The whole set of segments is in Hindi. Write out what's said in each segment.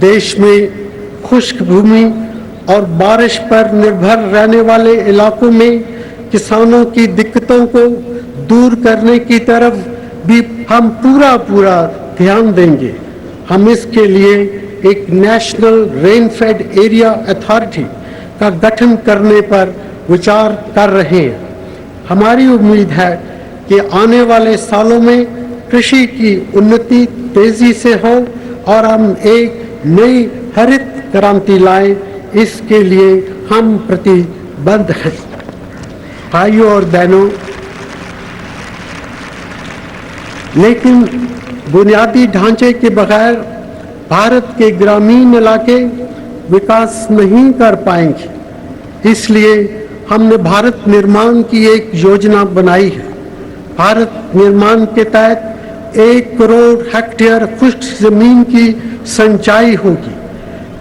देश में खुश्क भूमि और बारिश पर निर्भर रहने वाले इलाकों में किसानों की दिक्कतों को दूर करने की तरफ भी हम पूरा ध्यान देंगे। हम इसके लिए एक नेशनल रेनफेड एरिया अथॉरिटी का गठन करने पर विचार कर रहे हैं। हमारी उम्मीद है कि आने वाले सालों में कृषि की उन्नति तेजी से हो और हम एक नई हरित क्रांति लाएं, इसके लिए हम प्रतिबद्ध हैं। भाइयों और बहनों, लेकिन बुनियादी ढांचे के बगैर भारत के ग्रामीण इलाके विकास नहीं कर पाएंगे। इसलिए हमने भारत निर्माण की एक योजना बनाई है। भारत निर्माण के तहत 1 करोड़ हेक्टेयर खुश्क जमीन की सिंचाई होगी।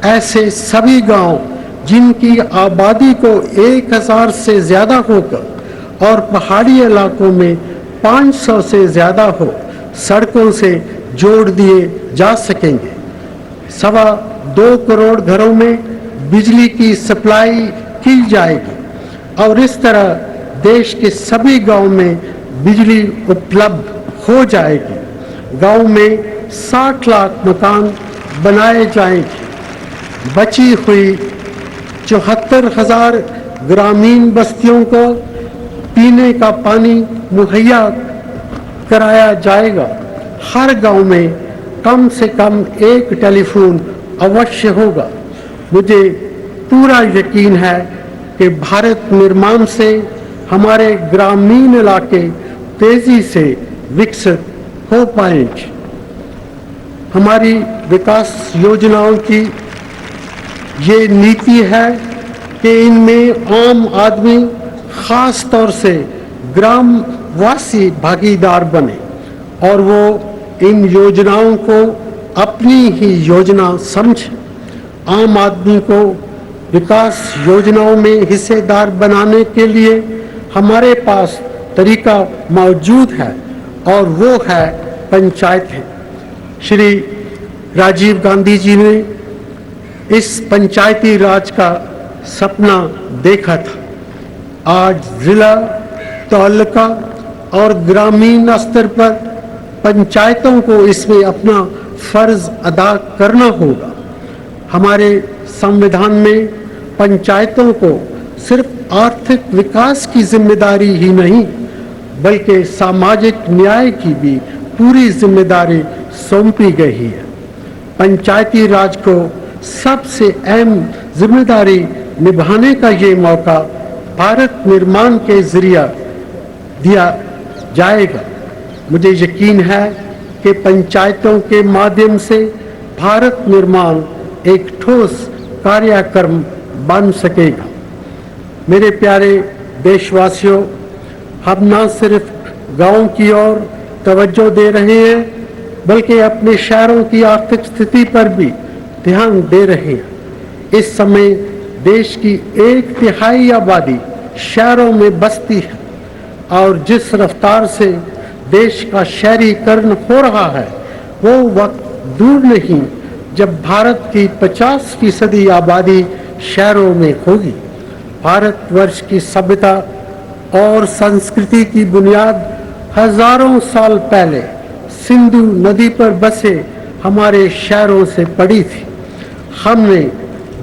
ऐसे सभी गांव जिनकी आबादी को 1000 से ज़्यादा होकर और पहाड़ी इलाकों में 500 से ज़्यादा हो, सड़कों से जोड़ दिए जा सकेंगे। 2.25 करोड़ घरों में बिजली की सप्लाई की जाएगी और इस तरह देश के सभी गांव में बिजली उपलब्ध हो जाएगी। गांव में 60 लाख मकान बनाए जाएंगे। बची हुई 74,000 ग्रामीण बस्तियों को पीने का पानी मुहैया कराया जाएगा। हर गांव में कम से कम एक टेलीफोन अवश्य होगा। मुझे पूरा यकीन है कि भारत निर्माण से हमारे ग्रामीण इलाके तेजी से विकसित हो पाएंगे। हमारी विकास योजनाओं की ये नीति है कि इनमें आम आदमी, खास तौर से ग्रामवासी भागीदार बने और वो इन योजनाओं को अपनी ही योजना समझे। आम आदमी को विकास योजनाओं में हिस्सेदार बनाने के लिए हमारे पास तरीका मौजूद है और वो है पंचायतें। श्री राजीव गांधी जी ने इस पंचायती राज का सपना देखा था। आज जिला, तालुका और ग्रामीण स्तर पर पंचायतों को इसमें अपना फर्ज अदा करना होगा। हमारे संविधान में पंचायतों को सिर्फ आर्थिक विकास की जिम्मेदारी ही नहीं बल्कि सामाजिक न्याय की भी पूरी जिम्मेदारी सौंपी गई है। पंचायती राज को सबसे अहम जिम्मेदारी निभाने का ये मौका भारत निर्माण के जरिए दिया जाएगा। मुझे यकीन है कि पंचायतों के माध्यम से भारत निर्माण एक ठोस कार्यक्रम बन सकेगा। मेरे प्यारे देशवासियों, हम न सिर्फ गांव की ओर तवज्जो दे रहे हैं बल्कि अपने शहरों की आर्थिक स्थिति पर भी ध्यान दे रहे हैं। इस समय देश की 1/3 आबादी शहरों में बसती है और जिस रफ्तार से देश का शहरीकरण हो रहा है वो वक्त दूर नहीं जब भारत की 50% आबादी शहरों में होगी। भारतवर्ष की सभ्यता और संस्कृति की बुनियाद हजारों साल पहले सिंधु नदी पर बसे हमारे शहरों से पड़ी थी। हमने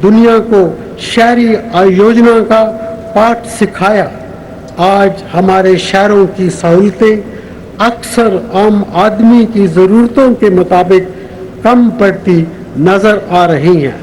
दुनिया को शहरी आयोजना का पाठ सिखाया। आज हमारे शहरों की सहूलतें अक्सर आम आदमी की ज़रूरतों के मुताबिक कम पड़ती नज़र आ रही हैं।